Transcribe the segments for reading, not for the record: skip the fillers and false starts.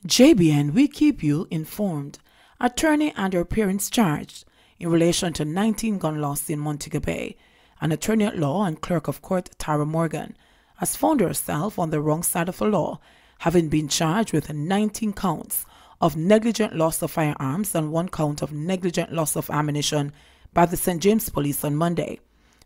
JBN, we keep you informed. Attorney and her parents charged in relation to 19 gun loss in Montego Bay. An attorney at law and clerk of court, Tara Morgan, has found herself on the wrong side of the law, having been charged with 19 counts of negligent loss of firearms and 1 count of negligent loss of ammunition by the St. James Police on Monday.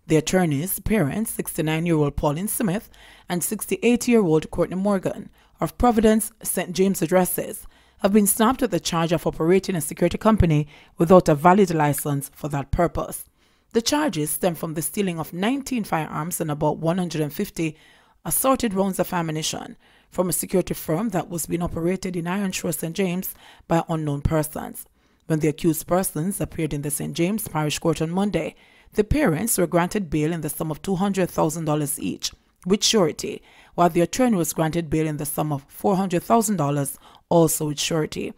The attorney's parents, 69-year-old Pauline Smith and 68-year-old Courtney Morgan, of Providence St. James addresses, have been snapped with the charge of operating a security company without a valid license for that purpose. The charges stem from the stealing of 19 firearms and about 150 assorted rounds of ammunition from a security firm that was being operated in Iron Shore, St. James by unknown persons. When the accused persons appeared in the St. James Parish Court on Monday, the parents were granted bail in the sum of $200,000 each, with surety, while the attorney was granted bail in the sum of $400,000, also with surety.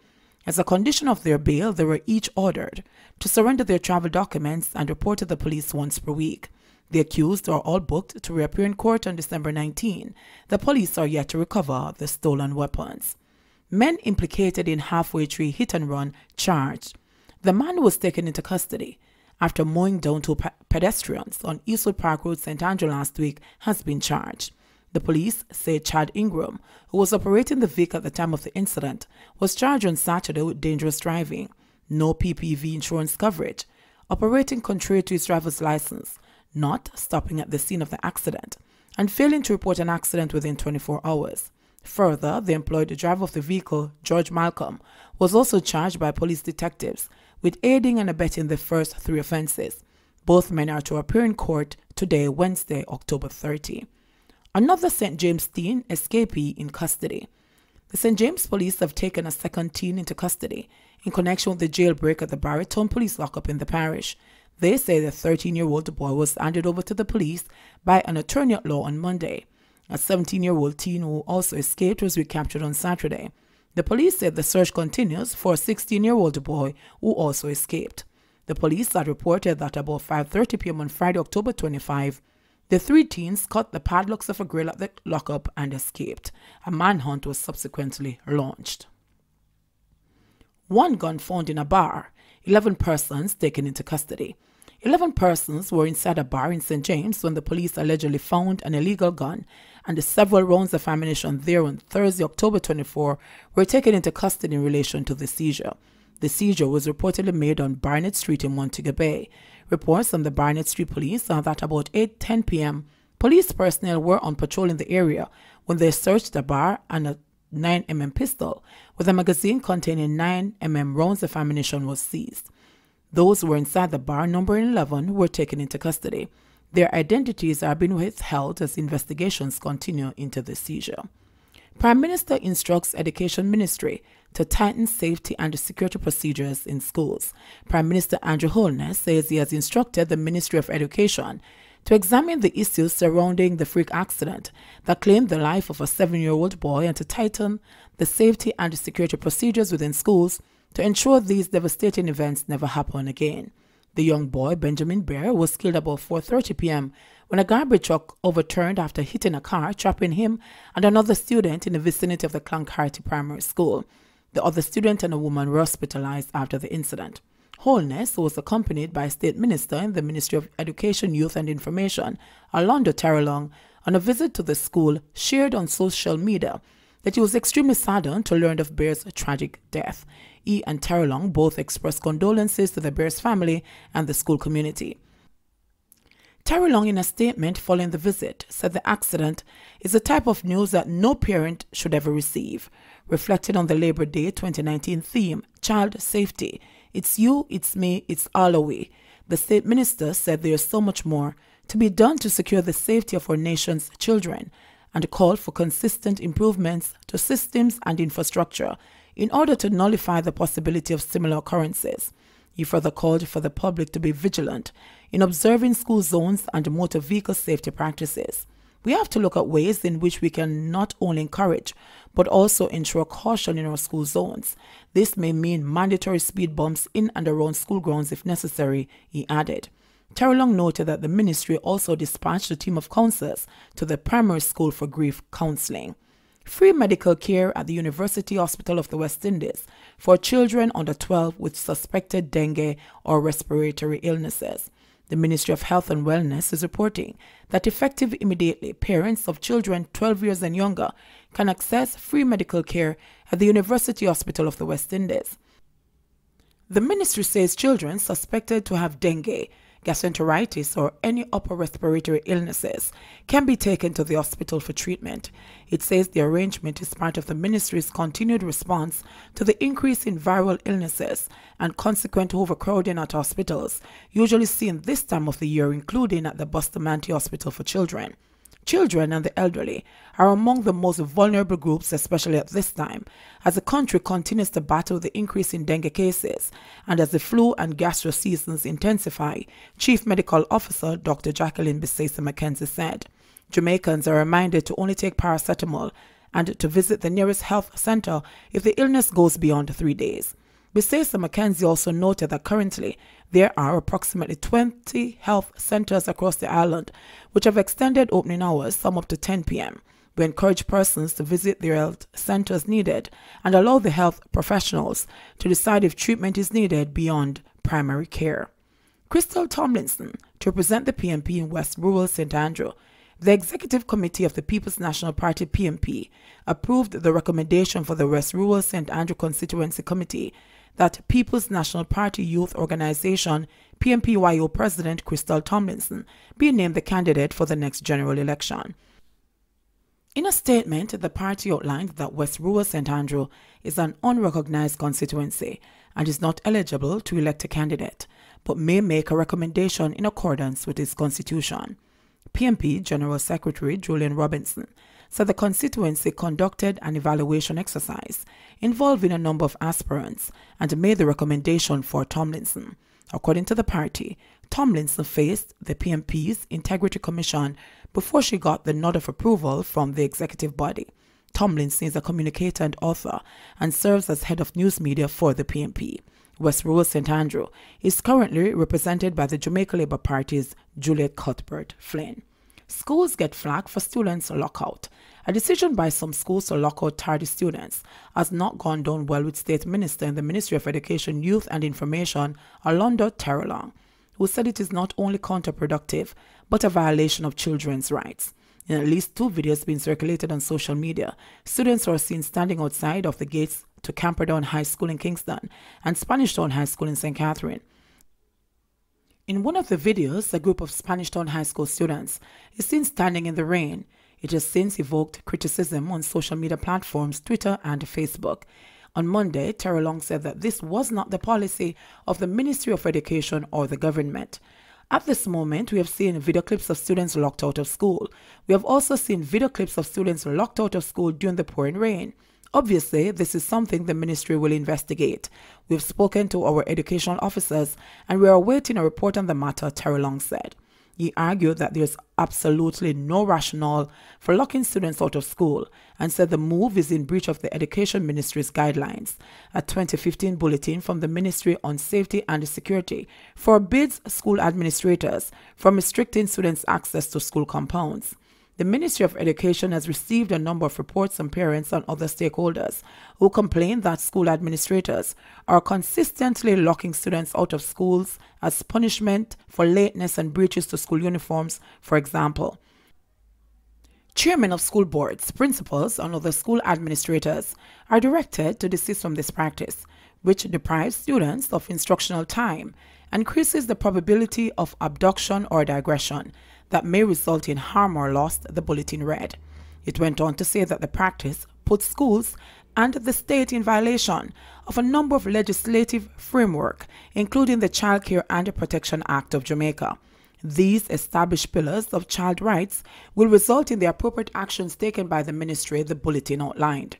As a condition of their bail, they were each ordered to surrender their travel documents and report to the police once per week. The accused are all booked to reappear in court on December 19. The police are yet to recover the stolen weapons. Men implicated in halfway tree hit and run charged. The man was taken into custody after mowing down 2 pedestrians on Eastwood Park Road, St. Andrew last week, has been charged. The police say Chad Ingram, who was operating the vehicle at the time of the incident, was charged on Saturday with dangerous driving, no PPV insurance coverage, operating contrary to his driver's license, not stopping at the scene of the accident, and failing to report an accident within 24 hours. Further, the employed driver of the vehicle, George Malcolm, was also charged by police detectives with aiding and abetting the first 3 offences. Both men are to appear in court today, Wednesday, October 30. Another St. James teen, Escapee, in custody. The St. James Police have taken a second teen into custody in connection with the jailbreak at the Barrytown Police lockup in the parish. They say the 13-year-old boy was handed over to the police by an attorney at law on Monday. A 17-year-old teen who also escaped was recaptured on Saturday. The police said the search continues for a 16-year-old boy who also escaped. The police had reported that about 5:30 p.m. on Friday, October 25, the 3 teens cut the padlocks of a grill at the lockup and escaped. A manhunt was subsequently launched. 1 gun found in a bar, 11 persons taken into custody. 11 persons were inside a bar in St. James when the police allegedly found an illegal gun, and the several rounds of ammunition there on Thursday, October 24, were taken into custody in relation to the seizure. The seizure was reportedly made on Barnett Street in Montego Bay. Reports from the Barnett Street Police are that about 8:10 p.m., police personnel were on patrol in the area when they searched the bar, and a 9mm pistol with a magazine containing 9mm rounds of ammunition was seized. Those who were inside the bar, numbering 11, were taken into custody. Their identities are being withheld as investigations continue into the seizure. Prime Minister instructs Education Ministry to tighten safety and security procedures in schools. Prime Minister Andrew Holness says he has instructed the Ministry of Education to examine the issues surrounding the freak accident that claimed the life of a 7-year-old boy and to tighten the safety and security procedures within schools to ensure these devastating events never happen again. The young boy, Benjamin Bear, was killed about 4:30 p.m. when a garbage truck overturned after hitting a car, trapping him and another student in the vicinity of the Cloncarty Primary School. The other student and a woman were hospitalized after the incident. Holness, who was accompanied by a state minister in the Ministry of Education, Youth and Information, Orlando Terrelong, on a visit to the school, shared on social media that he was extremely saddened to learn of Bear's tragic death. He and Terrelong both expressed condolences to the Bear's family and the school community. Terrelong, in a statement following the visit, said the accident is a type of news that no parent should ever receive, reflected on the Labor Day 2019 theme, Child Safety. It's you, it's me, it's all away. The state minister said there is so much more to be done to secure the safety of our nation's children and called for consistent improvements to systems and infrastructure in order to nullify the possibility of similar occurrences. He further called for the public to be vigilant in observing school zones and motor vehicle safety practices. We have to look at ways in which we can not only encourage but also ensure caution in our school zones. This may mean mandatory speed bumps in and around school grounds if necessary, he added. Terrelong noted that the ministry also dispatched a team of counselors to the primary school for grief counseling. Free medical care at the University Hospital of the West Indies for children under 12 with suspected dengue or respiratory illnesses. The Ministry of Health and Wellness is reporting that effective immediately, parents of children 12 years and younger can access free medical care at the University Hospital of the West Indies. The ministry says children suspected to have dengue, gastroenteritis, or any upper respiratory illnesses can be taken to the hospital for treatment. It says the arrangement is part of the ministry's continued response to the increase in viral illnesses and consequent overcrowding at hospitals, usually seen this time of the year, including at the Bustamante Hospital for Children. Children and the elderly are among the most vulnerable groups, especially at this time, as the country continues to battle the increase in dengue cases and as the flu and gastro seasons intensify, Chief Medical Officer Dr. Jacqueline Bisesa McKenzie said. Jamaicans are reminded to only take paracetamol and to visit the nearest health center if the illness goes beyond 3 days. Bisesa McKenzie also noted that currently there are approximately 20 health centers across the island which have extended opening hours, some up to 10 p.m. We encourage persons to visit their health centers needed and allow the health professionals to decide if treatment is needed beyond primary care. Krystal Tomlinson, to represent the PNP in West Rural St. Andrew, the Executive Committee of the People's National Party PNP approved the recommendation for the West Rural St. Andrew Constituency Committee that People's National Party Youth Organization PNPYO President Krystal Tomlinson be named the candidate for the next general election. In a statement, the party outlined that West Rural St. Andrew is an unrecognized constituency and is not eligible to elect a candidate, but may make a recommendation in accordance with its constitution. PNP General Secretary Julian Robinson said the constituency conducted an evaluation exercise involving a number of aspirants and made the recommendation for Tomlinson. According to the party, Tomlinson faced the PNP's Integrity Commission before she got the nod of approval from the executive body. Tomlinson is a communicator and author and serves as head of news media for the PNP. West Rural St. Andrew is currently represented by the Jamaica Labour Party's Juliet Cuthbert Flynn. Schools get flack for students' lockout. A decision by some schools to lock out tardy students has not gone down well with State Minister in the Ministry of Education, Youth and Information, Alondo Terrelong, who said it is not only counterproductive, but a violation of children's rights. In at least 2 videos being circulated on social media, students were seen standing outside of the gates to Camperdown High School in Kingston and Spanish Town High School in St. Catherine. In one of the videos, a group of Spanish Town High School students is seen standing in the rain. It has since evoked criticism on social media platforms, Twitter and Facebook. On Monday, Terrelong said that this was not the policy of the Ministry of Education or the government. At this moment, we have seen video clips of students locked out of school. We have also seen video clips of students locked out of school during the pouring rain. Obviously, this is something the ministry will investigate. We've spoken to our educational officers and we are awaiting a report on the matter, Terrelong said. He argued that there's absolutely no rationale for locking students out of school and said the move is in breach of the Education Ministry's guidelines. A 2015 bulletin from the Ministry on Safety and Security forbids school administrators from restricting students' access to school compounds. The Ministry of Education has received a number of reports from parents and other stakeholders who complain that school administrators are consistently locking students out of schools as punishment for lateness and breaches to school uniforms, for example. Chairmen of school boards, principals, and other school administrators are directed to desist from this practice, which deprives students of instructional time, increases the probability of abduction or digression that may result in harm or loss, the bulletin read. It went on to say that the practice puts schools and the state in violation of a number of legislative framework, including the Child Care and Protection Act of Jamaica. These established pillars of child rights will result in the appropriate actions taken by the ministry, the bulletin outlined.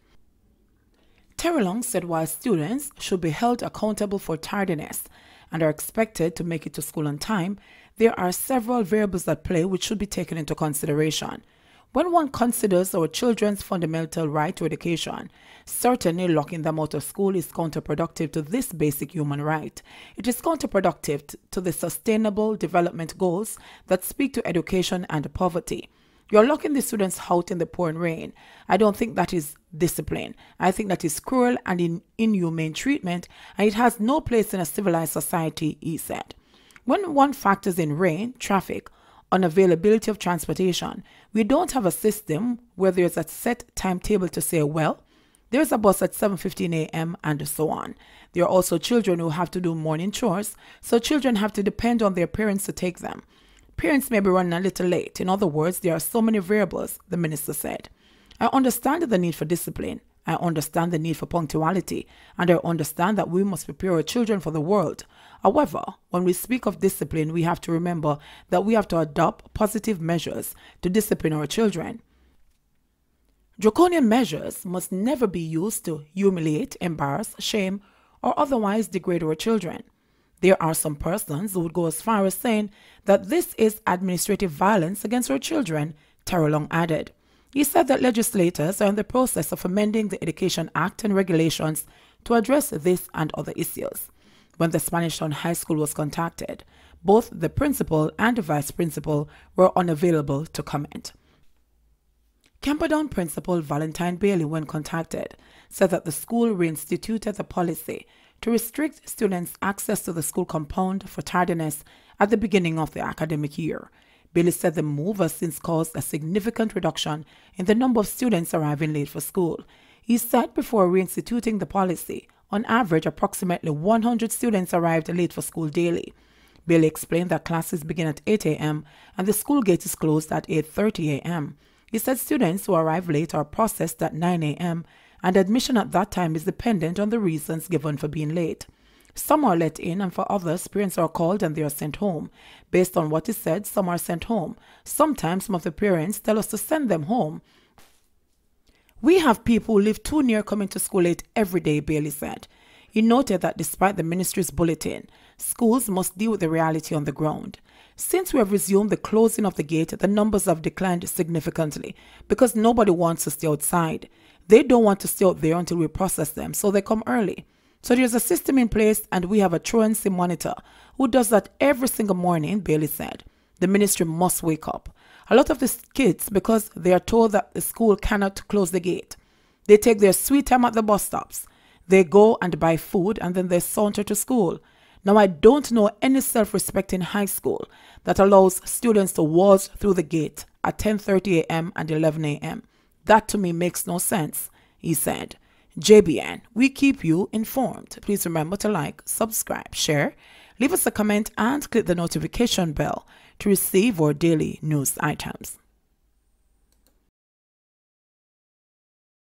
Terrelong said while students should be held accountable for tardiness and are expected to make it to school on time, there are several variables at play which should be taken into consideration. When one considers our children's fundamental right to education, certainly locking them out of school is counterproductive to this basic human right. It is counterproductive to the sustainable development goals that speak to education and poverty. You're locking the students out in the pouring rain. I don't think that is discipline. I think that is cruel and inhumane treatment, and it has no place in a civilized society, he said. When one factors in rain, traffic, unavailability of transportation, we don't have a system where there's a set timetable to say, well, there's a bus at 7:15 a.m. and so on. There are also children who have to do morning chores, so children have to depend on their parents to take them. Parents may be running a little late. In other words, there are so many variables, the minister said. I understand the need for discipline. I understand the need for punctuality, and I understand that we must prepare our children for the world. However, when we speak of discipline, we have to remember that we have to adopt positive measures to discipline our children. Draconian measures must never be used to humiliate, embarrass, shame, or otherwise degrade our children. There are some persons who would go as far as saying that this is administrative violence against our children, Terrelong added. He said that legislators are in the process of amending the Education Act and regulations to address this and other issues. When the Spanish Town High School was contacted, both the principal and the vice principal were unavailable to comment. Camperdown Principal Valentine Bailey, when contacted, said that the school reinstituted the policy to restrict students' access to the school compound for tardiness at the beginning of the academic year. Bailey said the move has since caused a significant reduction in the number of students arriving late for school. He said before reinstituting the policy, on average, approximately 100 students arrived late for school daily. Bailey explained that classes begin at 8 a.m. and the school gate is closed at 8:30 a.m. He said students who arrive late are processed at 9 a.m. and admission at that time is dependent on the reasons given for being late. Some are let in, and for others, parents are called and they are sent home. Based on what is said, some are sent home. Sometimes some of the parents tell us to send them home. We have people who live too near coming to school late every day, Bailey said. He noted that despite the ministry's bulletin, schools must deal with the reality on the ground. Since we have resumed the closing of the gate, the numbers have declined significantly because nobody wants to stay outside. They don't want to stay out there until we process them, so they come early. So there's a system in place, and we have a truancy monitor who does that every single morning, Bailey said. The ministry must wake up. A lot of the kids, because they are told that the school cannot close the gate, they take their sweet time at the bus stops. They go and buy food, and then they saunter to school. Now, I don't know any self-respecting high school that allows students to waltz through the gate at 10:30 a.m. and 11 a.m. That to me makes no sense, he said. JBN, we keep you informed. Please remember to like, subscribe, share, leave us a comment, and click the notification bell to receive our daily news items.